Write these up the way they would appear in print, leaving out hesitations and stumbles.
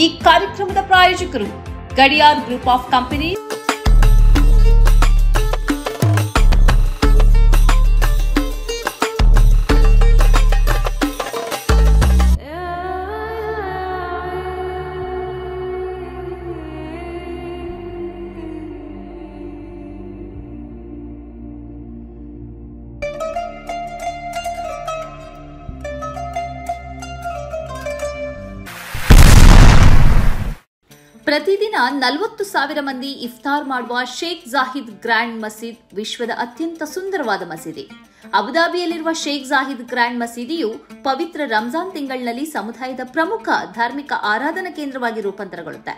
ಈ ಕಾರ್ಯಕ್ರಮದ ಪ್ರಾಯೋಜಕರು ಗಡಿಯಾರ್ ಗ್ರೂಪ್ ಆಫ್ ಕಂಪನಿ. ಪ್ರತಿದಿನ 40,000 ಮಂದಿ ಇಫ್ತಾರ್ ಮಾಡುವ ಶೇಖ್ ಜಾಹಿದ್ ಗ್ರ್ಯಾಂಡ್ ಮಸೀದ್ ವಿಶ್ವದ ಅತ್ಯಂತ ಸುಂದರವಾದ ಮಸೀದಿ. ಅಬುದಾಬಿಯಲ್ಲಿರುವ ಶೇಖ್ ಜಾಹಿದ್ ಗ್ರ್ಯಾಂಡ್ ಮಸೀದಿಯು ಪವಿತ್ರ ರಂಜಾನ್ ತಿಂಗಳಿನಲ್ಲಿ ಸಮುದಾಯದ ಪ್ರಮುಖ ಧಾರ್ಮಿಕ ಆರಾಧನಾ ಕೇಂದ್ರವಾಗಿ ರೂಪಾಂತರಗೊಳ್ಳುತ್ತೆ.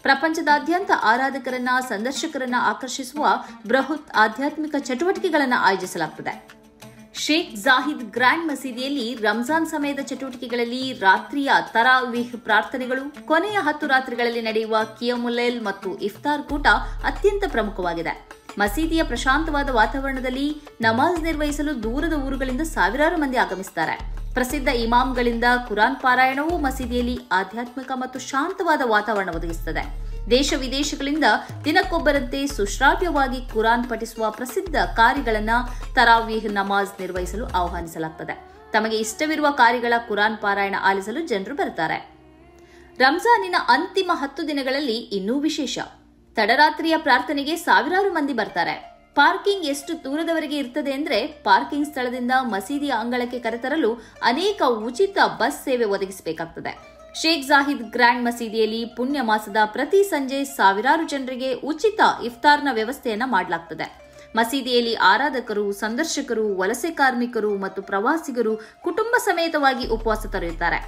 ಪ್ರಪಂಚದಾದ್ಯಂತ ಆರಾಧಕರನ್ನ ಸಂದರ್ಶಕರನ್ನ ಆಕರ್ಷಿಸುವ ಬೃಹತ್ ಆಧ್ಯಾತ್ಮಿಕ ಚಟುವಟಿಕೆಗಳನ್ನು ಆಯೋಜಿಸಲಾಗುತ್ತದೆ. ಶೇಖ್ ಜಾಹಿದ್ ಗ್ರ್ಯಾಂಡ್ ಮಸೀದಿಯಲ್ಲಿ ರಂಜಾನ್ ಸಮಯದ ಚಟುವಟಿಕೆಗಳಲ್ಲಿ ರಾತ್ರಿಯ ತರಾವೀಹ್ ಪ್ರಾರ್ಥನೆಗಳು, ಕೊನೆಯ 10 ರಾತ್ರಿಗಳಲ್ಲಿ ನಡೆಯುವ ಕಿಯಾಮುಲ್ ಲೈಲ್ ಮತ್ತು ಇಫ್ತಾರ್ ಕೂಟ ಅತ್ಯಂತ ಪ್ರಮುಖವಾಗಿದೆ. ಮಸೀದಿಯ ಪ್ರಶಾಂತವಾದ ವಾತಾವರಣದಲ್ಲಿ ನಮಾಜ್ ನಿರ್ವಹಿಸಲು ದೂರದ ಊರುಗಳಿಂದ ಸಾವಿರಾರು ಮಂದಿ ಆಗಮಿಸುತ್ತಾರೆ. ಪ್ರಸಿದ್ಧ ಇಮಾಮ್ಗಳಿಂದ ಕುರಾನ್ ಪಾರಾಯಣವು ಮಸೀದಿಯಲ್ಲಿ ಆಧ್ಯಾತ್ಮಿಕ ಮತ್ತು ಶಾಂತವಾದ ವಾತಾವರಣ ಒದಗಿಸುತ್ತದೆ. ದೇಶ ವಿದೇಶಗಳಿಂದ ದಿನಕ್ಕೊಬ್ಬರಂತೆ ಸುಶ್ರಾವ್ಯವಾಗಿ ಕುರಾನ್ ಪಠಿಸುವ ಪ್ರಸಿದ್ಧ ಕಾರಿಗಳನ್ನ ತರಾವೀಹ್ ನಮಾಜ್ ನಿರ್ವಹಿಸಲು ಆಹ್ವಾನಿಸಲಾಗುತ್ತದೆ. ತಮಗೆ ಇಷ್ಟವಿರುವ ಕಾರಿಗಳ ಕುರಾನ್ ಪಾರಾಯಣ ಆಲಿಸಲು ಜನರು ಬರುತ್ತಾರೆ. ರಂಜಾನಿನ ಅಂತಿಮ 10 ದಿನಗಳಲ್ಲಿ ಇನ್ನೂ ವಿಶೇಷ. ತಡರಾತ್ರಿಯ ಪ್ರಾರ್ಥನೆಗೆ ಸಾವಿರಾರು ಮಂದಿ ಬರ್ತಾರೆ. ಪಾರ್ಕಿಂಗ್ ಎಷ್ಟು ದೂರದವರೆಗೆ ಇರ್ತದೆ ಅಂದ್ರೆ ಪಾರ್ಕಿಂಗ್ ಸ್ಥಳದಿಂದ ಮಸೀದಿಯ ಅಂಗಳಕ್ಕೆ ಕರೆತರಲು ಅನೇಕ ಉಚಿತ ಬಸ್ ಸೇವೆ ಒದಗಿಸಬೇಕಾಗುತ್ತದೆ. ಶೇಖ್ ಜಾಹಿದ್ ಗ್ರ್ಯಾಂಡ್ ಮಸೀದಿಯಲ್ಲಿ ಪುಣ್ಯ ಮಾಸದ ಪ್ರತಿ ಸಂಜೆ ಸಾವಿರಾರು ಜನರಿಗೆ ಉಚಿತ ಇಫ್ತಾರ್ನ ವ್ಯವಸ್ಥೆಯನ್ನ ಮಾಡಲಾಗುತ್ತದೆ. ಮಸೀದಿಯಲ್ಲಿ ಆರಾಧಕರು, ಸಂದರ್ಶಕರು, ವಲಸೆ ಕಾರ್ಮಿಕರು ಮತ್ತು ಪ್ರವಾಸಿಗರು ಕುಟುಂಬ ಸಮೇತವಾಗಿ ಉಪವಾಸ ತೊರೆಯುತ್ತಾರೆ.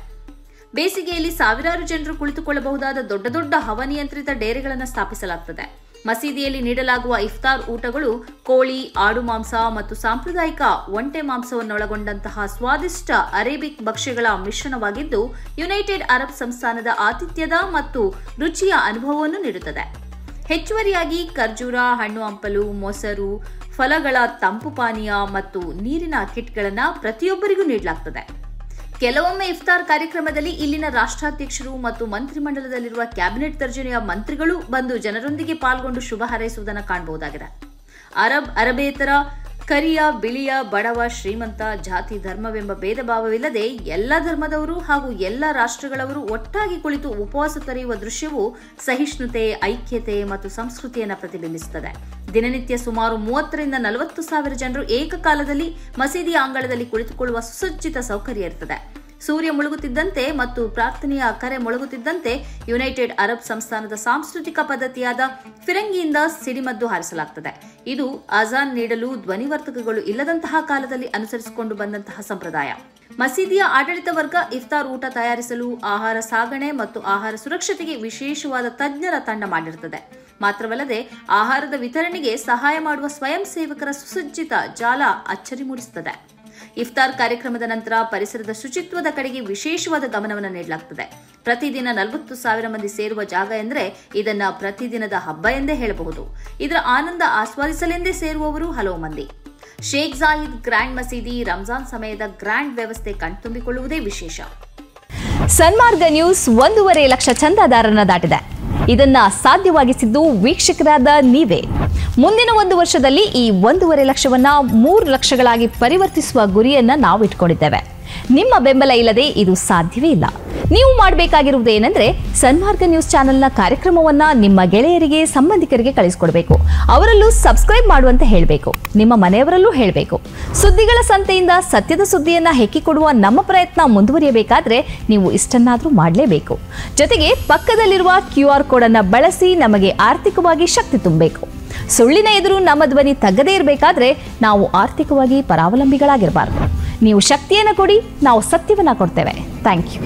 ಬೇಸಿಗೆಯಲ್ಲಿ ಸಾವಿರಾರು ಜನರು ಕುಳಿತುಕೊಳ್ಳಬಹುದಾದ ದೊಡ್ಡ ದೊಡ್ಡ ಹವಾನಿಯಂತ್ರಿತ ಡೇರೆಗಳನ್ನು ಸ್ಥಾಪಿಸಲಾಗುತ್ತದೆ. ಮಸೀದಿಯಲ್ಲಿ ನೀಡಲಾಗುವ ಇಫ್ತಾರ್ ಊಟಗಳು ಕೋಳಿ, ಆಡು ಮಾಂಸ ಮತ್ತು ಸಾಂಪ್ರದಾಯಿಕ ಒಂಟೆ ಮಾಂಸವನ್ನೊಳಗೊಂಡಂತಹ ಸ್ವಾದಿಷ್ಟ ಅರೇಬಿಕ್ ಭಕ್ಷ್ಯಗಳ ಮಿಶ್ರಣವಾಗಿದ್ದು, ಯುನೈಟೆಡ್ ಅರಬ್ ಸಂಸ್ಥಾನದ ಆತಿಥ್ಯದ ಮತ್ತು ರುಚಿಯ ಅನುಭವವನ್ನು ನೀಡುತ್ತದೆ. ಹೆಚ್ಚುವರಿಯಾಗಿ ಖರ್ಜೂರ, ಹಣ್ಣು ಹಂಪಲು, ಮೊಸರು, ಫಲಗಳ ತಂಪು ಪಾನೀಯ ಮತ್ತು ನೀರಿನ ಕಿಟ್ಗಳನ್ನು ಪ್ರತಿಯೊಬ್ಬರಿಗೂ ನೀಡಲಾಗುತ್ತದೆ. ಕೆಲವೊಮ್ಮೆ ಇಫ್ತಾರ್ ಕಾರ್ಯಕ್ರಮದಲ್ಲಿ ಇಲ್ಲಿನ ರಾಷ್ಟ್ರಾಧ್ಯಕ್ಷರು ಮತ್ತು ಮಂತ್ರಿಮಂಡಲದಲ್ಲಿರುವ ಕ್ಯಾಬಿನೆಟ್ ದರ್ಜೆಯ ಮಂತ್ರಿಗಳು ಬಂದು ಜನರೊಂದಿಗೆ ಪಾಲ್ಗೊಂಡು ಶುಭ ಹಾರೈಸುವುದನ್ನು ಕಾಣಬಹುದಾಗಿದೆ. ಅರಬೇತರ, ಕರಿಯ, ಬಿಳಿಯ, ಬಡವ, ಶ್ರೀಮಂತ, ಜಾತಿ, ಧರ್ಮವೆಂಬ ಭೇದ ಭಾವವಿಲ್ಲದೆ ಎಲ್ಲ ಧರ್ಮದವರು ಹಾಗೂ ಎಲ್ಲ ರಾಷ್ಟ್ರಗಳವರು ಒಟ್ಟಾಗಿ ಕುಳಿತು ಉಪವಾಸ ತೊರೆಯುವ ದೃಶ್ಯವು ಸಹಿಷ್ಣುತೆ, ಐಕ್ಯತೆ ಮತ್ತು ಸಂಸ್ಕೃತಿಯನ್ನು ಪ್ರತಿಬಿಂಬಿಸುತ್ತದೆ. ದಿನನಿತ್ಯ ಸುಮಾರು 30,000 ರಿಂದ 40,000 ಜನರು ಏಕಕಾಲದಲ್ಲಿ ಮಸೀದಿಯ ಅಂಗಳದಲ್ಲಿ ಕುಳಿತುಕೊಳ್ಳುವ ಸುಸಜ್ಜಿತ ಸೌಕರ್ಯ ಇರುತ್ತದೆ. ಸೂರ್ಯ ಮುಳುಗುತ್ತಿದ್ದಂತೆ ಮತ್ತು ಪ್ರಾರ್ಥನೆಯ ಕರೆ ಮೊಳಗುತ್ತಿದ್ದಂತೆ ಯುನೈಟೆಡ್ ಅರಬ್ ಸಂಸ್ಥಾನದ ಸಾಂಸ್ಕೃತಿಕ ಪದ್ಧತಿಯಾದ ಫಿರಂಗಿಯಿಂದ ಸಿಡಿಮದ್ದು ಹಾರಿಸಲಾಗುತ್ತದೆ. ಇದು ಅಜಾನ್ ನೀಡಲು ಧ್ವನಿವರ್ಧಕಗಳು ಇಲ್ಲದಂತಹ ಕಾಲದಲ್ಲಿ ಅನುಸರಿಸಿಕೊಂಡು ಬಂದಂತಹ ಸಂಪ್ರದಾಯ. ಮಸೀದಿಯ ಆಡಳಿತ ವರ್ಗ ಇಫ್ತಾರ್ ಊಟ ತಯಾರಿಸಲು, ಆಹಾರ ಸಾಗಣೆ ಮತ್ತು ಆಹಾರ ಸುರಕ್ಷತೆಗೆ ವಿಶೇಷವಾದ ತಜ್ಞರ ತಂಡ ಮಾಡಿರುತ್ತದೆ. ಮಾತ್ರವಲ್ಲದೆ ಆಹಾರದ ವಿತರಣೆಗೆ ಸಹಾಯ ಮಾಡುವ ಸ್ವಯಂ ಸೇವಕರ ಸುಸಜ್ಜಿತ ಜಾಲ ಅಚ್ಚರಿ ಮೂಡಿಸುತ್ತದೆ. ಇಫ್ತಾರ್ ಕಾರ್ಯಕ್ರಮದ ನಂತರ ಪರಿಸರದ ಶುಚಿತ್ವದ ಕಡೆಗೆ ವಿಶೇಷವಾದ ಗಮನವನ್ನು ನೀಡಲಾಗುತ್ತದೆ. ಪ್ರತಿದಿನ 40,000 ಮಂದಿ ಸೇರುವ ಜಾಗ ಎಂದರೆ ಇದನ್ನ ಪ್ರತಿದಿನದ ಹಬ್ಬ ಎಂದೇ ಹೇಳಬಹುದು. ಇದರ ಆನಂದ ಆಸ್ವಾದಿಸಲೆಂದೇ ಸೇರುವವರು ಹಲವು ಮಂದಿ. ಶೇಖ್ ಜಾಹಿದ್ ಗ್ರ್ಯಾಂಡ್ ಮಸೀದಿ ರಂಜಾನ್ ಸಮಯದ ಗ್ರ್ಯಾಂಡ್ ವ್ಯವಸ್ಥೆ ಕಣ್ತುಂಬಿಕೊಳ್ಳುವುದೇ ವಿಶೇಷ. ಸನ್ಮಾರ್ಗ ನ್ಯೂಸ್ 1.5 ಲಕ್ಷ ಚಂದಾದಾರರನ್ನ ದಾಟಿದೆ. ಇದನ್ನ ಸಾಧ್ಯವಾಗಿಸಿದ್ದು ವೀಕ್ಷಕರಾದ ನೀವೇ. ಮುಂದಿನ 1 ವರ್ಷದಲ್ಲಿ ಈ 1.5 ಲಕ್ಷವನ್ನ 3 ಲಕ್ಷಗಳಾಗಿ ಪರಿವರ್ತಿಸುವ ಗುರಿಯನ್ನ ನಾವು ಇಟ್ಕೊಂಡಿದ್ದೇವೆ. ನಿಮ್ಮ ಬೆಂಬಲ ಇಲ್ಲದೆ ಇದು ಸಾಧ್ಯವೇ ಇಲ್ಲ. ನೀವು ಮಾಡಬೇಕಾಗಿರುವುದು ಏನಂದ್ರೆ ಸನ್ಮಾರ್ಗ ನ್ಯೂಸ್ ಚಾನೆಲ್ನ ಕಾರ್ಯಕ್ರಮವನ್ನ ನಿಮ್ಮ ಗೆಳೆಯರಿಗೆ, ಸಂಬಂಧಿಕರಿಗೆ ಕಳಿಸಿಕೊಡಬೇಕು. ಅವರಲ್ಲೂ ಸಬ್ಸ್ಕ್ರೈಬ್ ಮಾಡುವಂತೆ ಹೇಳಬೇಕು. ನಿಮ್ಮ ಮನೆಯವರಲ್ಲೂ ಹೇಳಬೇಕು. ಸುದ್ದಿಗಳ ಸಂತೆಯಿಂದ ಸತ್ಯದ ಸುದ್ದಿಯನ್ನ ಹೆಕ್ಕಿಕೊಡುವ ನಮ್ಮ ಪ್ರಯತ್ನ ಮುಂದುವರಿಯಬೇಕಾದ್ರೆ ನೀವು ಇಷ್ಟನ್ನಾದರೂ ಮಾಡಲೇಬೇಕು. ಜೊತೆಗೆ ಪಕ್ಕದಲ್ಲಿರುವ QR ಕೋಡ್ ಅನ್ನು ಬಳಸಿ ನಮಗೆ ಆರ್ಥಿಕವಾಗಿ ಶಕ್ತಿ ತುಂಬಬೇಕು. ಸುಳ್ಳಿನ ಎದುರು ನಮ್ಮ ಧ್ವನಿ ತಗ್ಗದೇ ಇರಬೇಕಾದ್ರೆ ನಾವು ಆರ್ಥಿಕವಾಗಿ ಪರಾವಲಂಬಿಗಳಾಗಿರಬಾರದು. ನೀವು ಶಕ್ತಿಯನ್ನು ಕೊಡಿ, ನಾವು ಸತ್ಯವನ್ನ ಕೊಡ್ತೇವೆ. Thank you.